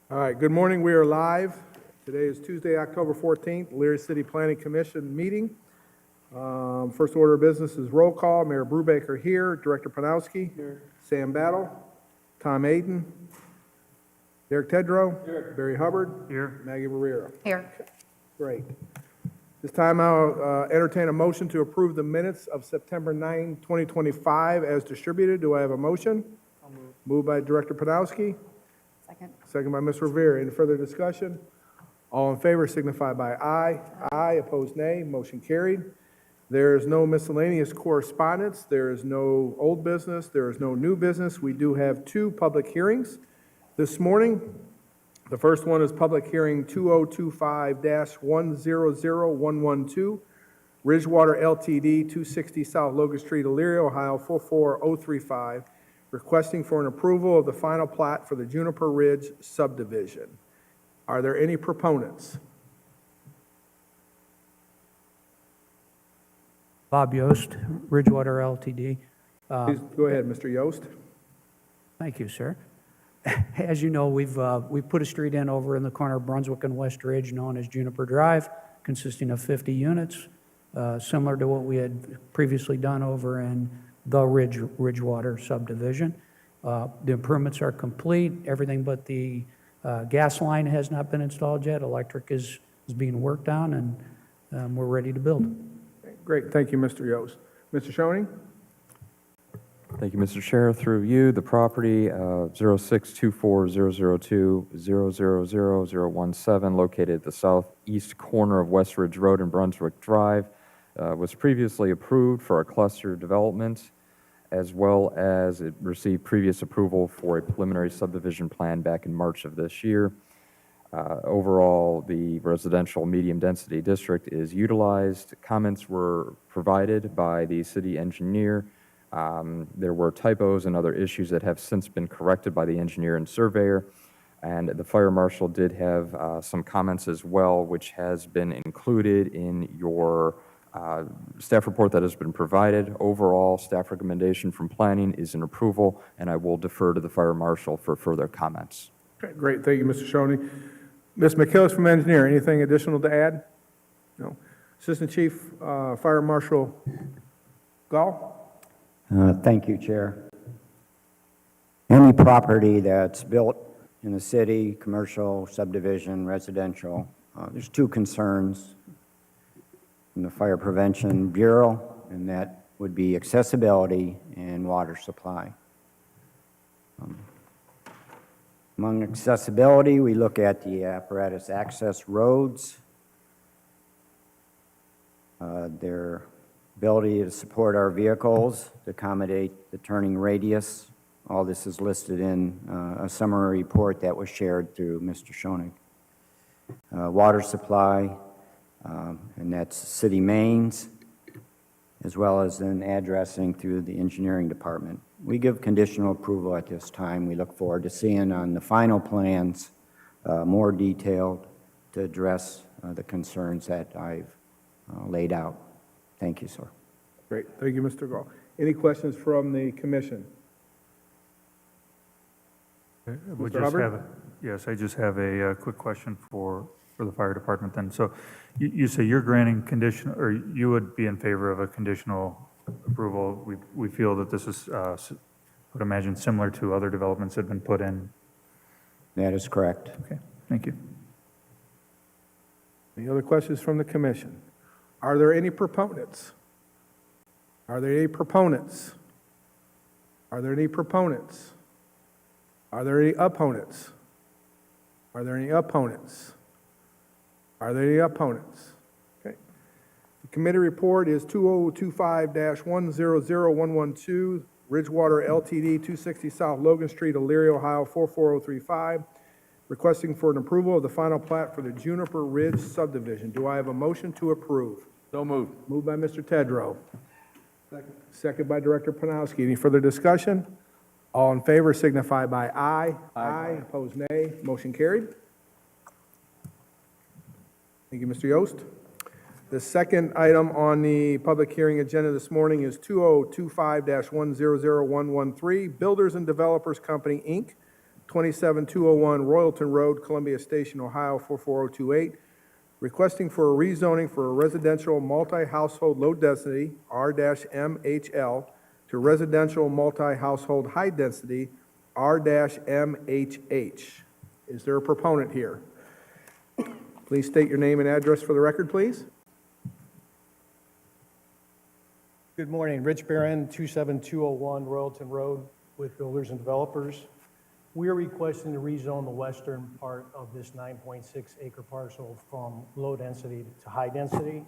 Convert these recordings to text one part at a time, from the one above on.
All right, good morning. We are live. Today is Tuesday, October 14th, Elyria City Planning Commission meeting. First order of business is roll call. Mayor Brubaker here, Director Panowski. Here. Sam Battle, Tom Aiden, Derek Tedrow. Here. Barry Hubbard. Here. Maggie Barrera. Here. Great. This time I'll entertain a motion to approve the minutes of September 9, 2025 as distributed. Do I have a motion? I'll move. Moved by Director Panowski. Second. Second by Ms. Rivera. Any further discussion? All in favor signify by aye. Aye. Opposed, nay. Motion carried. There is no miscellaneous correspondence. There is no old business. There is no new business. We do have two public hearings this morning. The first one is public hearing 2025-100112, Ridgewater LTD, 260 South Logan Street, Elyria, Ohio, 44035, requesting for an approval of the final plat for the Juniper Ridge subdivision. Are there any proponents? Bob Yost, Ridgewater LTD. Please go ahead, Mr. Yost. Thank you, sir. As you know, we've put a street in over in the corner of Brunswick and West Ridge known as Juniper Drive, consisting of 50 units, similar to what we had previously done over in the Ridgewater subdivision. The improvements are complete. Everything but the gas line has not been installed yet. Electric is being worked on, and we're ready to build. Great, thank you, Mr. Yost. Mr. Schoening? Thank you, Mr. Chair. Through you, the property 062400200017 located at the southeast corner of West Ridge Road and Brunswick Drive was previously approved for a cluster development, as well as it received previous approval for a preliminary subdivision plan back in March of this year. Overall, the residential medium-density district is utilized. Comments were provided by the city engineer. There were typos and other issues that have since been corrected by the engineer and surveyor, and the fire marshal did have some comments as well, which has been included in your staff report that has been provided. Overall, staff recommendation from planning is an approval, and I will defer to the fire marshal for further comments. Okay, great, thank you, Mr. Schoening. Ms. McKillis from engineer, anything additional to add? No. Assistant Chief Fire Marshal Gall? Thank you, Chair. Any property that's built in the city, commercial, subdivision, residential, there's two concerns from the Fire Prevention Bureau, and that would be accessibility and water supply. Among accessibility, we look at the apparatus access roads, their ability to support our vehicles, to accommodate the turning radius. All this is listed in a summary report that was shared through Mr. Schoening. Water supply, and that's city mains, as well as an addressing through the engineering department. We give conditional approval at this time. We look forward to seeing on the final plans more detailed to address the concerns that I've laid out. Thank you, sir. Great, thank you, Mr. Gall. Any questions from the commission? We Mr. just Hubbard? have yes, I just have a quick question for the fire department then. So you say you're granting condition, or you would be in favor of a conditional approval. We feel that this is, I would imagine, similar to other developments that have been put in. That is correct. Okay, thank you. Any other questions from the commission? Are there any proponents? Are there any proponents? Are there any proponents? Are there any opponents? Are there any opponents? Are there any opponents? Okay. The committee report is 2025-100112, Ridgewater LTD, 260 South Logan Street, Elyria, Ohio, 44035, requesting for an approval of the final plat for the Juniper Ridge subdivision. Do I have a motion to approve? So moved. Moved by Mr. Tedrow. Second by Director Panowski. Any further discussion? All in favor signify by aye. Aye. Opposed, nay. Motion carried. Thank you, Mr. Yost. The second item on the public hearing agenda this morning is 2025-100113, Builders and Developers Company, Inc., 27201 Royalton Road, Columbia Station, Ohio 44028, requesting for a rezoning for a residential multi-household low density, R-MHL, to residential multi-household high density, R-MHH. Is there a proponent here? Please state your name and address for the record, please. Good morning, Rich Barron, 27201 Royalton Road with Builders and Developers. We are requesting to rezone the western part of this 9.6 acre parcel from low density to high density.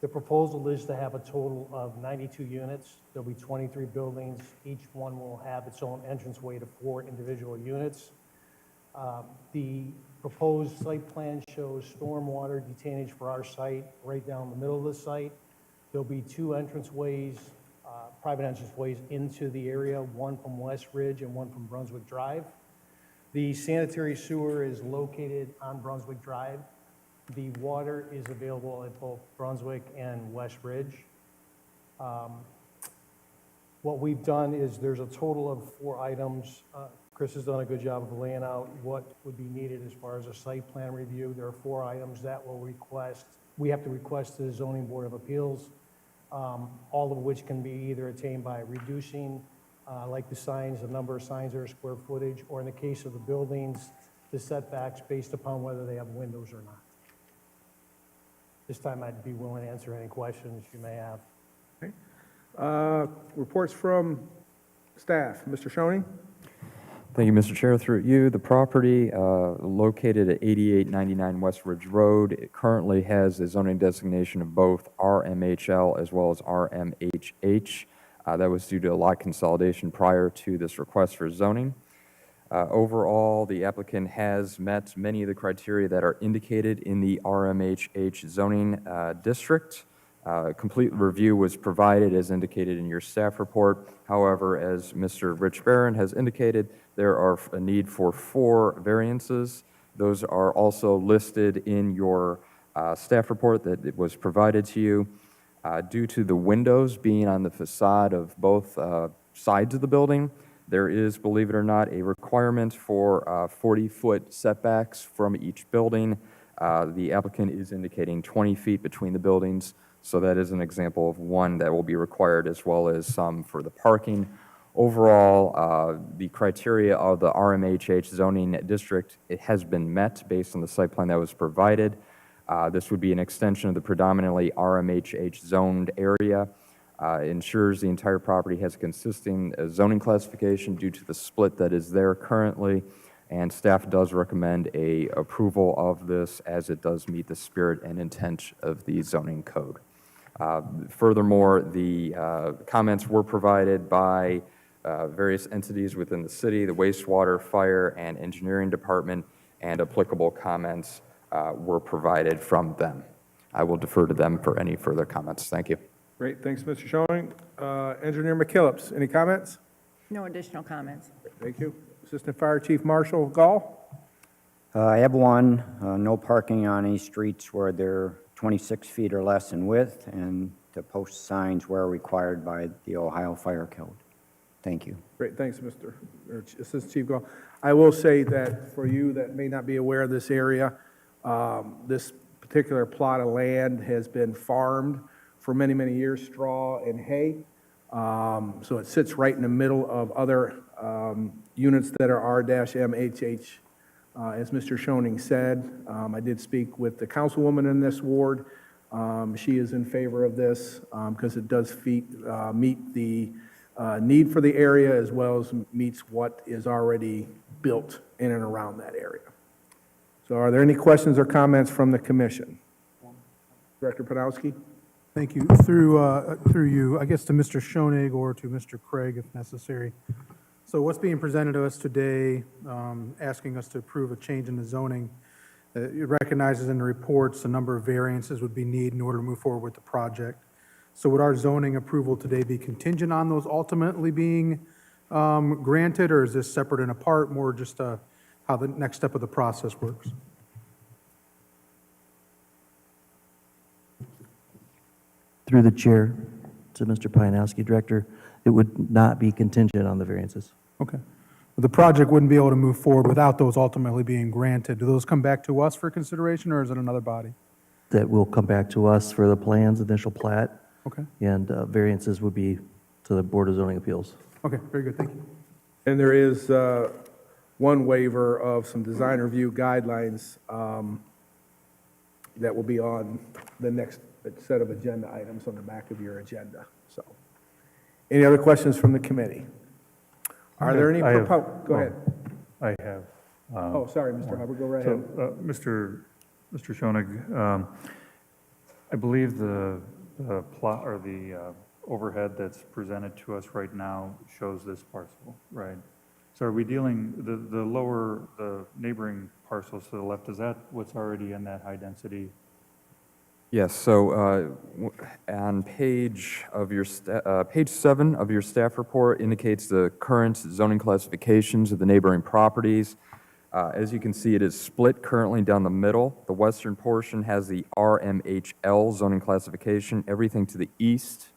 The proposal is to have a total of 92 units. There'll be 23 buildings. Each one will have its own entranceway to 4 individual units. The proposed site plan shows stormwater detainage for our site right down the middle of the site. There'll be 2 entranceways, private entranceways into the area, one from West Ridge and one from Brunswick Drive. The sanitary sewer is located on Brunswick Drive. The water is available at both Brunswick and West Ridge. What we've done is there's a total of 4 items. Chris has done a good job of laying out what would be needed as far as a site plan review. There are 4 items that we have to request to the Zoning Board of Appeals, all of which can be either attained by reducing, like the signs, the number of signs or square footage, or in the case of the buildings, the setbacks based upon whether they have windows or not. This time I'd be willing to answer any questions you may have. Reports from staff. Mr. Schoening? Thank you, Mr. Chair. Through you, the property located at 8899 West Ridge Road, it currently has a zoning designation of both RMHL as well as RMHH. That was due to a lot consolidation prior to this request for zoning. Overall, the applicant has met many of the criteria that are indicated in the RMHH zoning district. Complete review was provided as indicated in your staff report. However, as Mr. Rich Barron has indicated, there are a need for 4 variances. Those are also listed in your staff report that it was provided to you. Due to the windows being on the facade of both sides of the building, there is, believe it or not, a requirement for 40-foot setbacks from each building. The applicant is indicating 20 feet between the buildings, so that is an example of one that will be required, as well as some for the parking. Overall, the criteria of the RMHH zoning district, it has been met based on the site plan that was provided. This would be an extension of the predominantly RMHH zoned area. Ensures the entire property has consistent zoning classification due to the split that is there currently, and staff does recommend a approval of this as it does meet the spirit and intent of the zoning code. Furthermore, the comments were provided by various entities within the city, the wastewater, fire, and engineering department, and applicable comments were provided from them. I will defer to them for any further comments. Thank you. Great, thanks, Mr. Schoening. Engineer McKillips, any comments? No additional comments. Thank you. Assistant Fire Chief Marshal Gall? I have one, no parking on any streets where they're 26 feet or less in width, and to post signs where required by the Ohio Fire Code. Thank you. Great, thanks, Assistant Chief Gall. I will say that for you that may not be aware of this area, this particular plot of land has been farmed for many, many years, straw and hay. So it sits right in the middle of other units that are R-MHH. As Mr. Schoening said, I did speak with the councilwoman in this ward. She is in favor of this because it does meet the need for the area as well as meets what is already built in and around that area. So are there any questions or comments from the commission? Director Panowski? Thank you. Through you, I guess to Mr. Schoenig or to Mr. Craig if necessary. So what's being presented to us today, asking us to approve a change in the zoning, it recognizes in the reports a number of variances would be needed in order to move forward with the project. So would our zoning approval today be contingent on those ultimately being granted, or is this separate and apart, more just how the next step of the process works? Through the chair to Mr. Pianowski, Director, it would not be contingent on the variances. Okay. the project wouldn't be able to move forward without those ultimately being granted. Do those come back to us for consideration, or is it another body? That will come back to us for the plans, initial plat, Okay, and variances would be to the Board of Zoning Appeals. okay, very good, thank you. And there is one waiver of some design review guidelines that will be on the next set of agenda items on the back of your agenda, so. Any other questions from the committee? Are there any, I have- go ahead. I have. Oh, sorry, Mr. Hubbard, go right So, ahead. Mr. Schoenig, I believe the plot, or the overhead that's presented to us right now shows this parcel, right? So are we dealing, the neighboring parcels to the left, is that what's already in that high-density? Yes, so on page 7 of your staff report indicates the current zoning classifications of the neighboring properties. As you can see, it is split currently down the middle. The western portion has the RMHL zoning classification. Everything to the east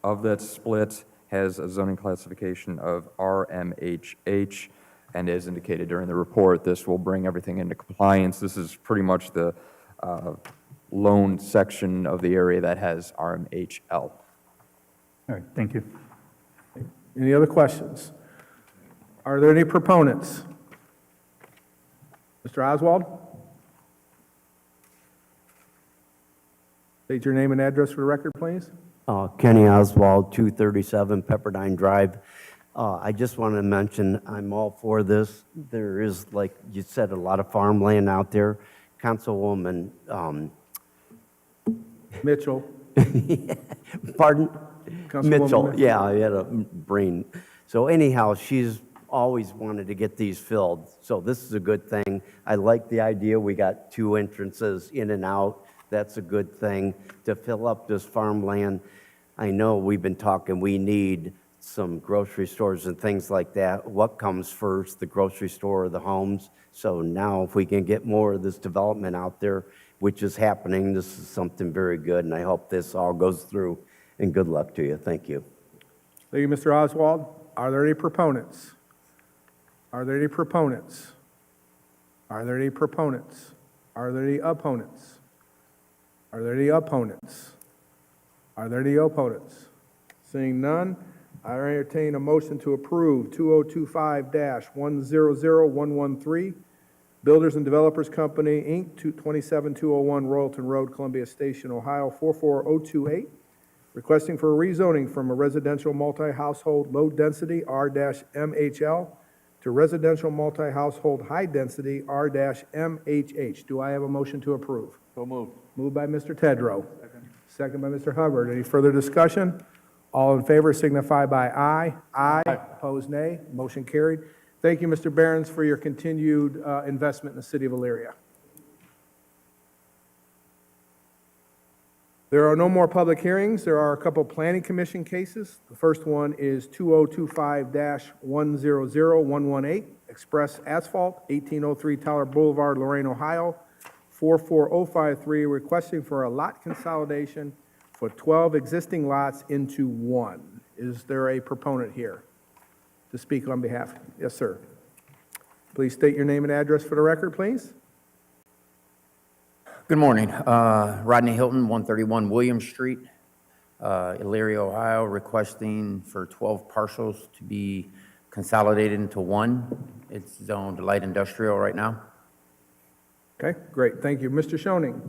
of that split has a zoning classification of RMHH. And as indicated during the report, this will bring everything into compliance. This is pretty much the lone section of the area that has RMHL. All right, thank you. Any other questions? Are there any proponents? Mr. Oswald? State your name and address for the record, please. Kenny Oswald, 237 Pepperdine Drive. I just want to mention, I'm all for this. There is, like you said, a lot of farmland out there. Councilwoman, Mitchell? pardon? Councilwoman Mitchell, Mitchell. yeah, I had a brain. So anyhow, she's always wanted to get these filled, so this is a good thing. I like the idea, we got 2 entrances in and out. That's a good thing to fill up this farmland. I know we've been talking, we need some grocery stores and things like that. What comes first, the grocery store or the homes? So now if we can get more of this development out there, which is happening, this is something very good, and I hope this all goes through, and good luck to you. Thank you. Thank you, Mr. Oswald. Are there any proponents? Are there any proponents? Are there any proponents? Are there any opponents? Are there any opponents? Are there any opponents? Seeing none, I entertain a motion to approve 2025-100113, Builders and Developers Company, Inc., 27201 Royalton Road, Columbia Station, Ohio, 44028, requesting for a rezoning from a residential multi-household low-density R-MHL to residential multi-household high-density R-MHH. Do I have a motion to approve? So moved. Moved by Mr. Tedrow. Second by Mr. Hubbard. Any further discussion? All in favor signify by aye. Aye. Opposed, nay. Motion carried. Thank you, Mr. Behrens, for your continued investment in the city of Elyria. There are no more public hearings. There are a couple planning commission cases. The first one is 2025-100118, Express Asphalt, 1803 Tyler Boulevard, Lorraine, Ohio, 44053, requesting for a lot consolidation for 12 existing lots into one. Is there a proponent here to speak on behalf? Yes, sir. Please state your name and address for the record, please. Good morning. Rodney Hilton, 131 William Street, Elyria, Ohio, requesting for 12 parcels to be consolidated into one. It's zoned light industrial right now. Okay, great. Thank you. Mr. Schoening.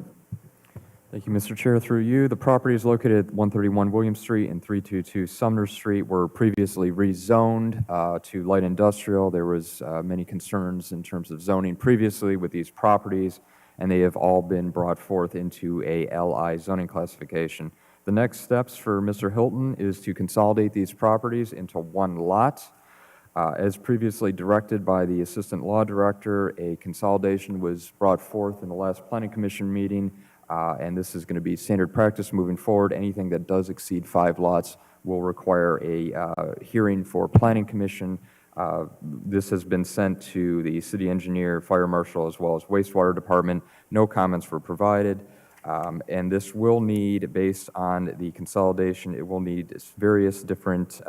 Thank you, Mr. Chair. Through you, the property is located at 131 William Street and 322 Sumner Street, were previously rezoned to light industrial. There was many concerns in terms of zoning previously with these properties, and they have all been brought forth into a LI zoning classification. The next steps for Mr. Hilton is to consolidate these properties into one lot. As previously directed by the Assistant Law Director, a consolidation was brought forth in the last Planning Commission meeting, and this is going to be standard practice moving forward. Anything that does exceed 5 lots will require a hearing for Planning Commission. This has been sent to the city engineer, fire marshal, as well as wastewater department. No comments were provided. And this will need, based on the consolidation, it will need various different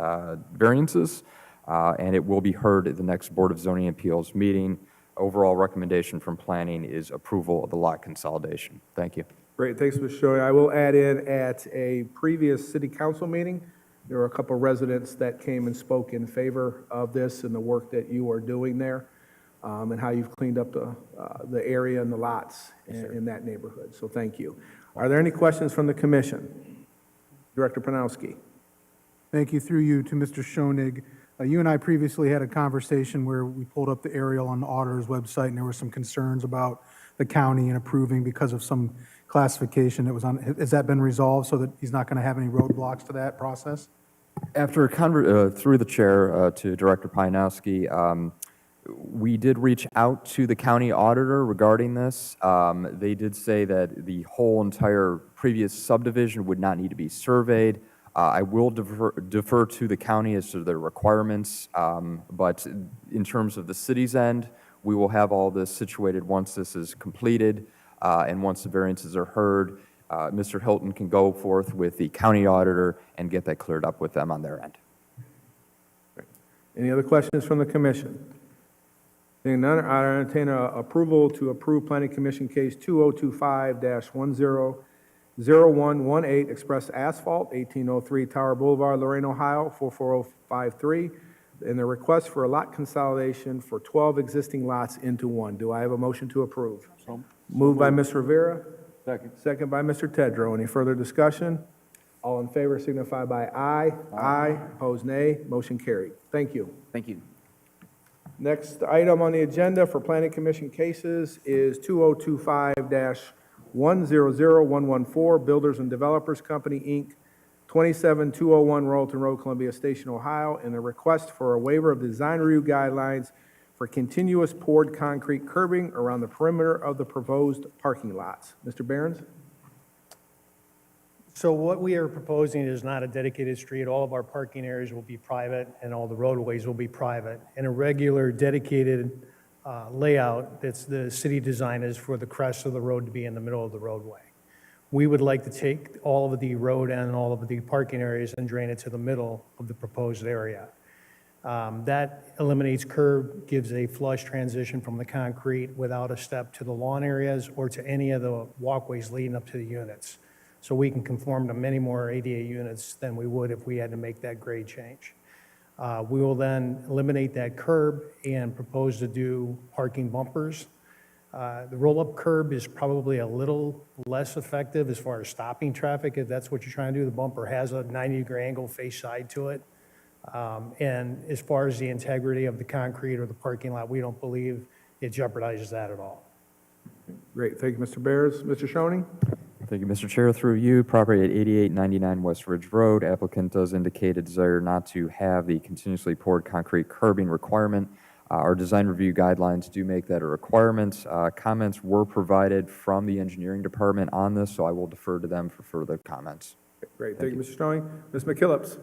variances. and it will be heard at the next Board of Zoning Appeals meeting. Overall recommendation from planning is approval of the lot consolidation. Thank you. Great, thanks, Mr. Shoy. I will add in, at a previous city council meeting, there were a couple residents that came and spoke in favor of this and the work that you are doing there, and how you've cleaned up the area and the lots in that neighborhood. So thank you. Are there any questions from the commission? Director Panowski. Thank you. Through you to Mr. Schoenig. You and I previously had a conversation where we pulled up the aerial on the auditor's website, and there were some concerns about the county and approving because of some classification that was on. Has that been resolved so that he's not going to have any roadblocks to that process? After through the chair to Director Pianowski, we did reach out to the county auditor regarding this. They did say that the whole entire previous subdivision would not need to be surveyed. I will defer to the county as to their requirements, but in terms of the city's end, we will have all this situated once this is completed, and once the variances are heard. Mr. Hilton can go forth with the county auditor and get that cleared up with them on their end. Any other questions from the commission? Seeing none, I entertain approval to approve Planning Commission Case 2025-100118, Express Asphalt, 1803 Tower Boulevard, Lorraine, Ohio, 44053, and the request for a lot consolidation for 12 existing lots into one. Do I have a motion to approve? Moved by Ms. Rivera. Second. Second by Mr. Tedrow. Any further discussion? All in favor signify by aye. Aye. Opposed, nay. Motion carried. Thank you. Thank you. Next item on the agenda for Planning Commission cases is 2025-100114, Builders and Developers Company, Inc., 27201 Royalton Road, Columbia Station, Ohio, and the request for a waiver of design review guidelines for continuous poured concrete curbing around the perimeter of the proposed parking lots. Mr. Behrens? So what we are proposing is not a dedicated street. All of our parking areas will be private, and all the roadways will be private. And a regular dedicated layout that's the city design is for the crest of the road to be in the middle of the roadway. We would like to take all of the road and all of the parking areas and drain it to the middle of the proposed area. That eliminates curb, gives a flush transition from the concrete without a step to the lawn areas or to any of the walkways leading up to the units. So we can conform to many more ADA units than we would if we had to make that grade change. We will then eliminate that curb and propose to do parking bumpers. The roll-up curb is probably a little less effective as far as stopping traffic, if that's what you're trying to do. The bumper has a 90-degree angle face side to it. And as far as the integrity of the concrete or the parking lot, we don't believe it jeopardizes that at all. Great. Thank you, Mr. Bears. Mr. Schoening? Thank you, Mr. Chair. Through you, property at 8899 West Ridge Road. Applicant does indicate a desire not to have the continuously poured concrete curbing requirement. Our design review guidelines do make that a requirement. Comments were provided from the engineering department on this, so I will defer to them for further comments. Great. Thank you, Mr. Schoening. Ms. McKillips?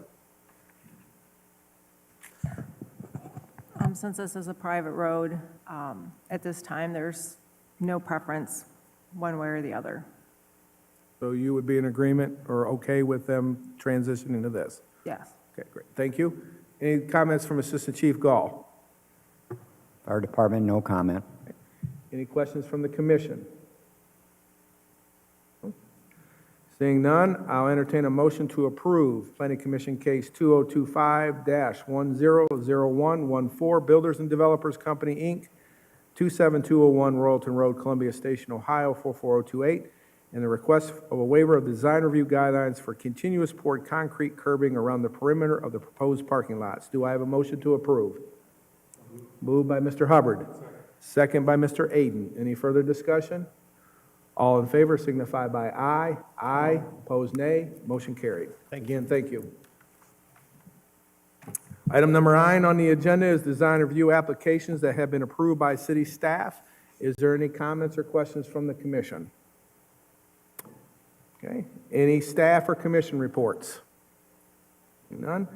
Since this is a private road, at this time, there's no preference one way or the other. So you would be in agreement or okay with them transitioning to this? Yes. Okay, great. Thank you. Any comments from Assistant Chief Gall? Fire Department, no comment. Any questions from the commission? Seeing none, I'll entertain a motion to approve Planning Commission Case 2025-100114, Builders and Developers Company, Inc., 27201 Royalton Road, Columbia Station, Ohio, 44028, and the request of a waiver of design review guidelines for continuous poured concrete curbing around the perimeter of the proposed parking lots. Do I have a motion to approve? Moved by Mr. Hubbard. Second by Mr. Aden. Any further discussion? All in favor signify by aye. Aye. Opposed, nay. Motion carried. Again, thank you. Item number 9 on the agenda is design review applications that have been approved by city staff. Is there any comments or questions from the commission? Okay. Any staff or commission reports? None.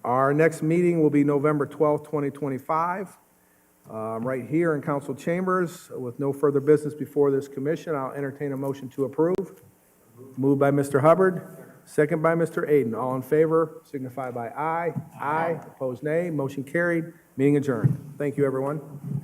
Our next meeting will be November 12th, 2025, right here in council chambers. With no further business before this commission, I'll entertain a motion to approve. Moved by Mr. Hubbard, Second by Mr. Aden. All in favor signify by aye. Aye. Opposed, nay. Motion carried. Meeting adjourned. Thank you, everyone.